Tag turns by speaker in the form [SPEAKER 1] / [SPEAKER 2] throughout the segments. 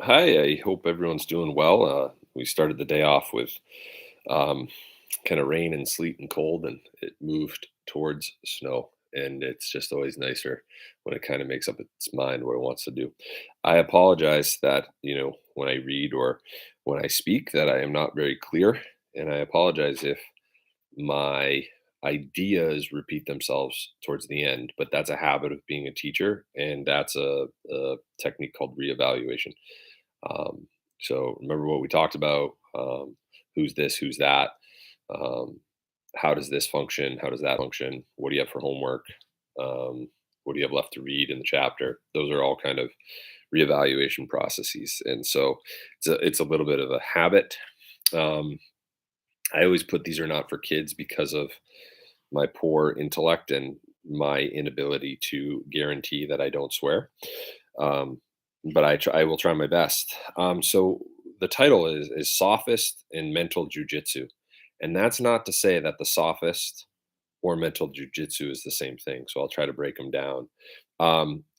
[SPEAKER 1] Hi, I hope everyone's doing well. We started the day off with um, kind of rain and sleet and cold, and it moved towards snow. And it's just always nicer when it kind of makes up its mind what it wants to do. I apologize that, when I read or when I speak, that I am not very clear. And I apologize if my ideas repeat themselves towards the end, but that's a habit of being a teacher. And that's a technique called reevaluation. um, so remember what we talked about. Who's this? Who's that? Um, how does this function? How does that function? What do you have for homework? What do you have left to read in the chapter? Those are all kind of reevaluation processes, and so it's a little bit of a habit. Um, I always put these are not for kids because of my poor intellect and my inability to guarantee that I don't swear. Um, but I will try my best. So the title is Sophist and Mental Jiu-Jitsu. And that's not to say that the sophist or mental jiu-jitsu is the same thing. So I'll try to break them down.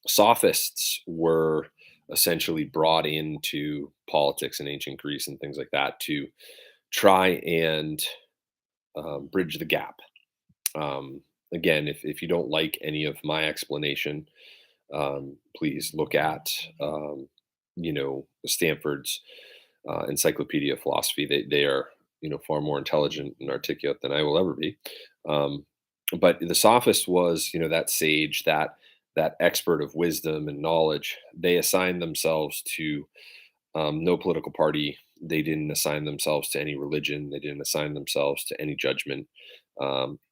[SPEAKER 1] Sophists were essentially brought into politics in ancient Greece and things like that to try and bridge the gap. Again, if you don't like any of my explanation, please look at Stanford's Encyclopedia of Philosophy. They are far more intelligent and articulate than I will ever be. Um, but the sophist was that sage, that expert of wisdom and knowledge. They assigned themselves to no political party. They didn't assign themselves to any religion. They didn't assign themselves to any judgment,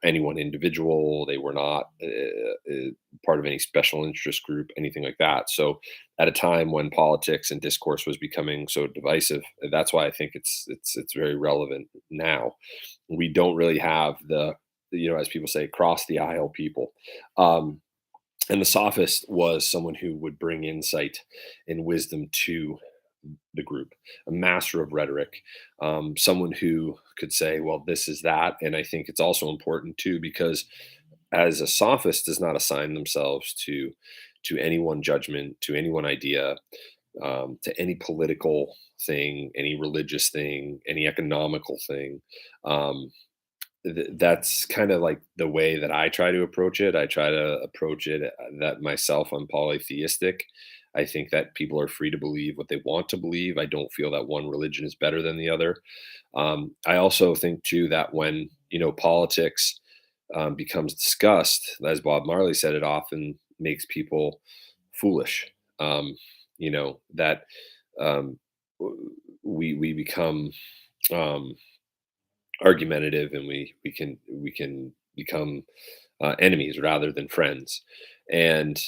[SPEAKER 1] any one individual. They were not part of any special interest group, anything like that. So, at a time when politics and discourse was becoming so divisive, that's why I think it's very relevant now. We don't really have as people say, cross the aisle people. Um, and the sophist was someone who would bring insight and wisdom to the group, a master of rhetoric, someone who could say, well, this is that. And I think it's also important too, because as a sophist does not assign themselves to any one judgment, to any one idea, to any political thing, any religious thing, any economical thing. Um, that's kind of like the way that I try to approach it. I try to approach it that myself, I'm polytheistic. I think that people are free to believe what they want to believe. I don't feel that one religion is better than the other. I also think too that when politics becomes discussed, as Bob Marley said, it often makes people foolish. That um, we become um, argumentative, and we can become enemies rather than friends. And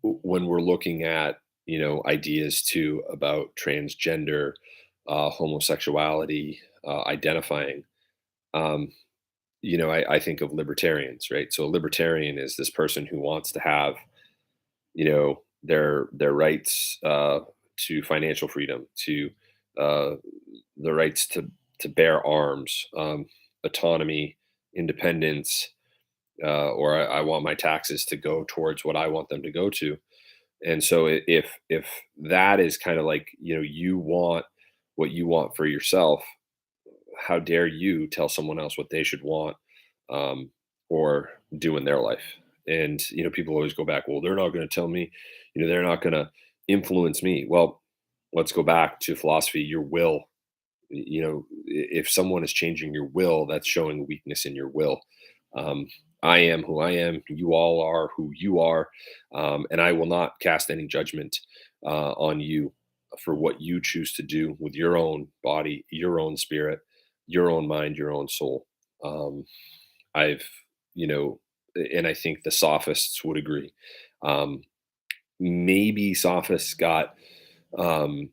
[SPEAKER 1] when we're looking at ideas too about transgender, homosexuality, identifying, um, I think of libertarians, right? So a libertarian is this person who wants to have their rights to financial freedom, to uh, the rights to bear arms, autonomy, independence, or I want my taxes to go towards what I want them to go to. And so if that is kind of like you want what you want for yourself, how dare you tell someone else what they should want, um, or do in their life? And people always go back, well, they're not going to tell me, they're not going to influence me. Well, let's go back to philosophy. Your will, if someone is changing your will, that's showing weakness in your will. um, I am who I am, you all are who you are, and I will not cast any judgment on you for what you choose to do with your own body, your own spirit, your own mind, your own soul. um, I've you know and I think the sophists would agree. um, Maybe sophists got um,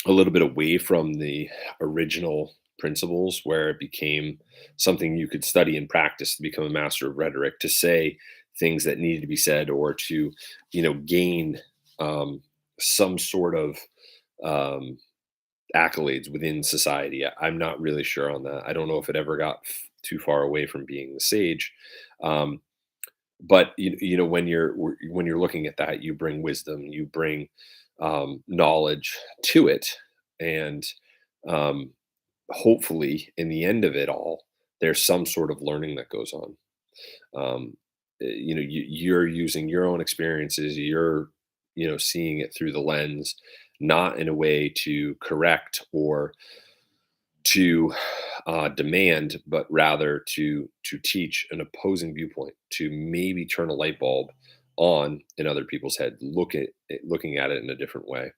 [SPEAKER 1] a little bit away from the original principles, where it became something you could study and practice to become a master of rhetoric, to say things that needed to be said, or to gain um, some sort of um, accolades within society. I'm not really sure on that. I don't know if it ever got too far away from being the sage. um, but when you're looking at that, you bring wisdom, you bring knowledge to it. And um, hopefully, in the end of it all, there's some sort of learning that goes on. You're using your own experiences, you're seeing it through the lens, not in a way to correct or to demand, but rather to teach an opposing viewpoint, to maybe turn a light bulb on in other people's head, looking at it in a different way.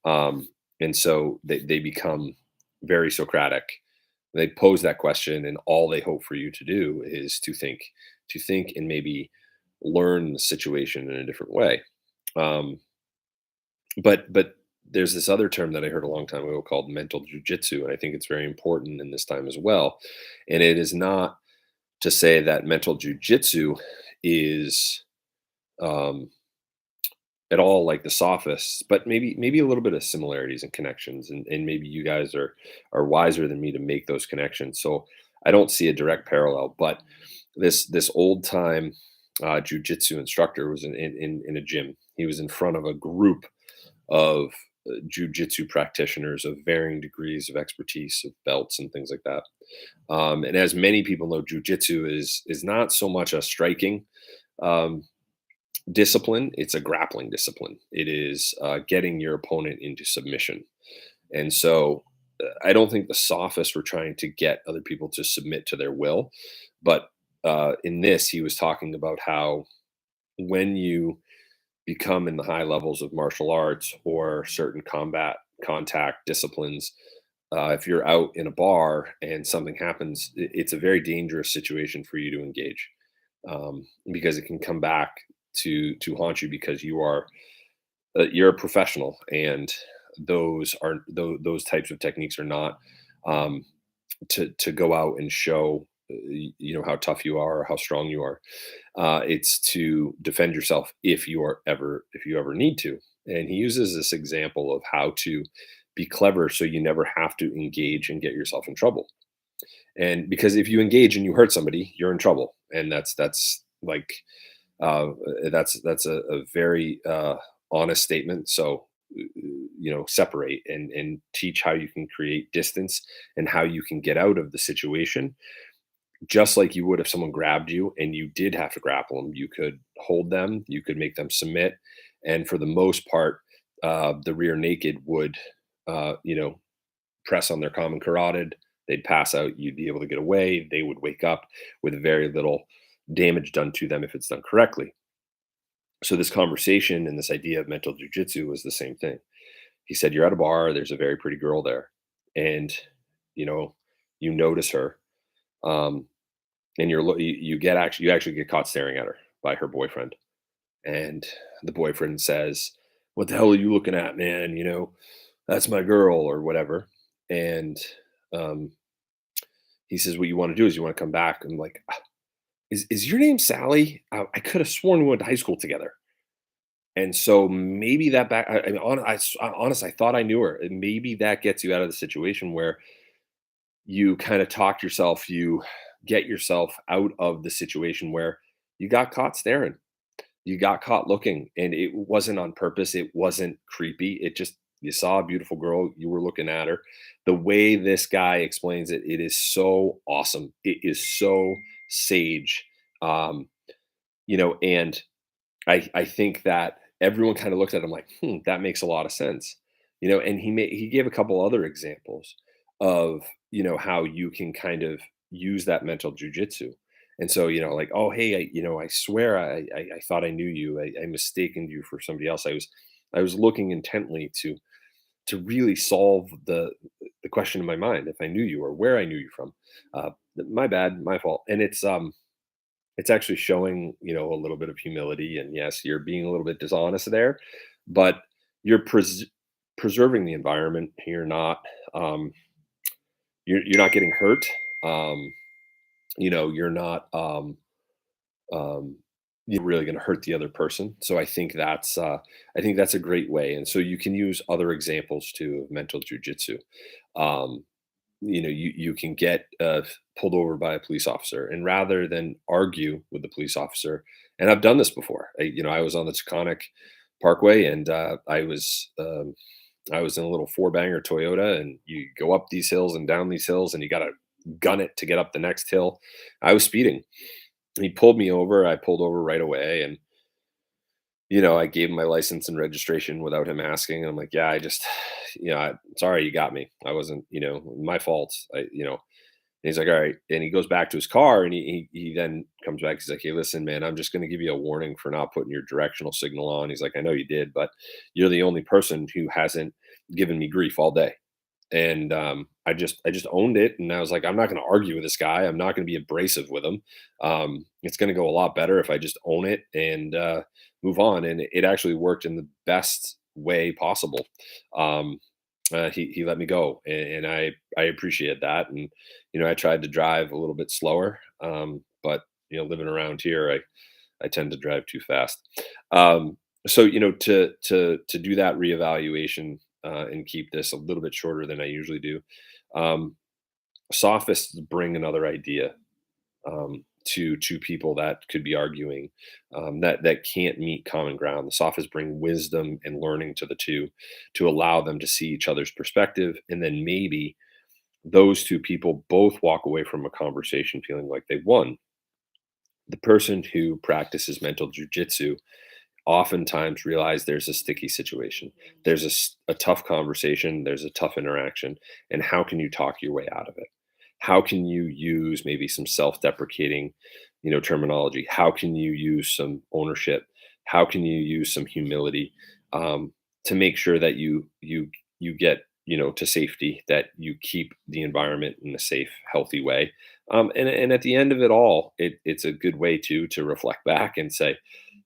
[SPEAKER 1] And so they become very Socratic. They pose that question, and all they hope for you to do is to think and maybe learn the situation in a different way. Um, but there's this other term that I heard a long time ago called mental jujitsu, and I think it's very important in this time as well. And it is not to say that mental jujitsu is um, at all like the sophists, but maybe a little bit of similarities and connections, and maybe you guys are wiser than me to make those connections. So I don't see a direct parallel, but this old time jujitsu instructor was in a gym. He was in front of a group of jujitsu practitioners of varying degrees of expertise, of belts and things like that. And as many people know, jujitsu is not so much a striking um, discipline; it's a grappling discipline. It is getting your opponent into submission. And so, I don't think the sophists were trying to get other people to submit to their will, but in this, he was talking about how when you become in the high levels of martial arts or certain combat contact disciplines, if you're out in a bar and something happens, it's a very dangerous situation for you to engage, because it can come back to haunt you because you're a professional, and those types of techniques are not um, to go out and show how tough you are or how strong you are. It's to defend yourself if you ever need to. And he uses this example of how to be clever so you never have to engage and get yourself in trouble. And because if you engage and you hurt somebody, you're in trouble, and that's like that's a very honest statement. So separate and teach how you can create distance and how you can get out of the situation, just like you would if someone grabbed you and you did have to grapple them. You could hold them, you could make them submit, and for the most part, the rear naked would, press on their common carotid. They'd pass out. You'd be able to get away. They would wake up with very little damage done to them if it's done correctly. So this conversation and this idea of mental jujitsu was the same thing. He said, "You're at a bar. There's a very pretty girl there, and you know, you notice her." Um, and you actually get caught staring at her by her boyfriend, and the boyfriend says, "What the hell are you looking at, man? That's my girl," or whatever. And um he says, "What you want to do is you want to come back." I'm like, "Ah, is your name Sally? I could have sworn we went to high school together." And so maybe that back I mean, honest, I thought I knew her, and maybe that gets you out of the situation where you kind of talk yourself, you get yourself out of the situation where you got caught staring, you got caught looking, and it wasn't on purpose. It wasn't creepy. It just, you saw a beautiful girl, you were looking at her. The way this guy explains it, it is so awesome. It is so sage. Um, and I think that everyone kind of looked at him like, that makes a lot of sense. And he gave a couple other examples of, how you can kind of use that mental jujitsu. And so, like, oh, hey, I swear I thought I knew you. I mistaken you for somebody else. I was looking intently to really solve the question in my mind, if I knew you or where I knew you from. Uh, my bad, my fault. And it's actually showing, a little bit of humility. And yes, you're being a little bit dishonest there, but you're preserving the environment. Um, you're not getting hurt. Um, you're not um, you're really going to hurt the other person. So I think that's a great way. And so you can use other examples too of mental jujitsu. Um, you can get pulled over by a police officer, and rather than argue with the police officer, and I've done this before. I was on the Taconic Parkway, and I was in a little four banger Toyota, and you go up these hills and down these hills, and you got to gun it to get up the next hill. I was speeding. He pulled me over. I pulled over right away, and I gave him my license and registration without him asking. And I'm like, yeah, I just, sorry, you got me. I wasn't, my fault. And he's like, all right. And he goes back to his car, and he then comes back. He's like, hey, listen, man, I'm just going to give you a warning for not putting your directional signal on. He's like, I know you did, but you're the only person who hasn't given me grief all day. And I just owned it, and I was like, I'm not going to argue with this guy. I'm not going to be abrasive with him. It's going to go a lot better if I just own it and move on. And it actually worked in the best way possible. Um, he let me go, and I appreciate that. And I tried to drive a little bit slower, but living around here, I tend to drive too fast. So to do that reevaluation, and keep this a little bit shorter than I usually do. Um, Sophists bring another idea, to two people that could be arguing, that can't meet common ground. The sophists bring wisdom and learning to the two, to allow them to see each other's perspective, and then maybe those two people both walk away from a conversation feeling like they won. The person who practices mental jujitsu oftentimes realize there's a sticky situation. There's a tough conversation, there's a tough interaction, and how can you talk your way out of it? How can you use maybe some self-deprecating, terminology? How can you use some ownership? How can you use some humility, to make sure that you get to safety, that you keep the environment in a safe, healthy way. And at the end of it all, it's a good way to reflect back and say,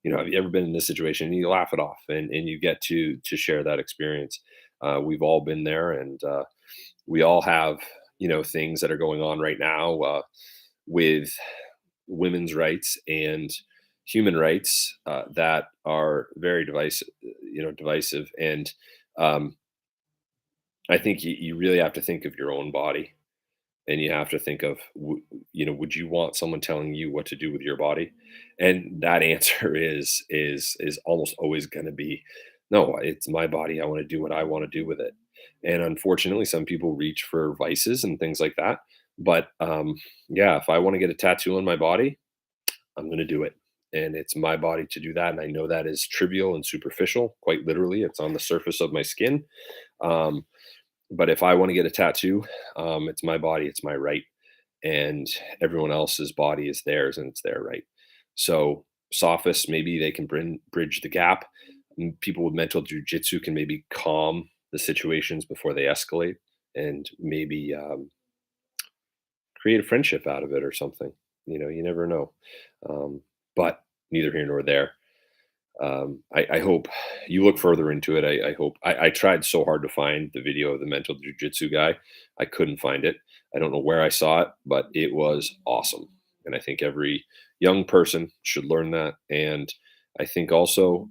[SPEAKER 1] have you ever been in this situation? And you laugh it off, and you get to share that experience. We've all been there, and we all have things that are going on right now, with women's rights and human rights, that are very divisive. And um, I think you really have to think of your own body, and you have to think of, would you want someone telling you what to do with your body? And that answer is almost always going to be, no, it's my body. I want to do what I want to do with it. And unfortunately, some people reach for vices and things like that. But yeah, if I want to get a tattoo on my body, I'm going to do it. And it's my body to do that. And I know that is trivial and superficial, quite literally. It's on the surface of my skin. Um, but if I want to get a tattoo, it's my body, it's my right, and everyone else's body is theirs, and it's their right. So sophists, maybe they can bridge the gap. People with mental jujitsu can maybe calm the situations before they escalate, and maybe create a friendship out of it or something. You never know. Um, but neither here nor there. I hope you look further into it. I hope I tried so hard to find the video of the mental jujitsu guy. I couldn't find it. I don't know where I saw it, but it was awesome. And I think every young person should learn that. And I think also,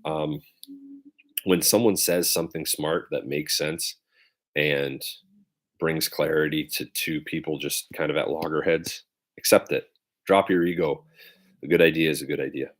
[SPEAKER 1] when someone says something smart that makes sense and brings clarity to two people just kind of at loggerheads, accept it. Drop your ego. A good idea is a good idea.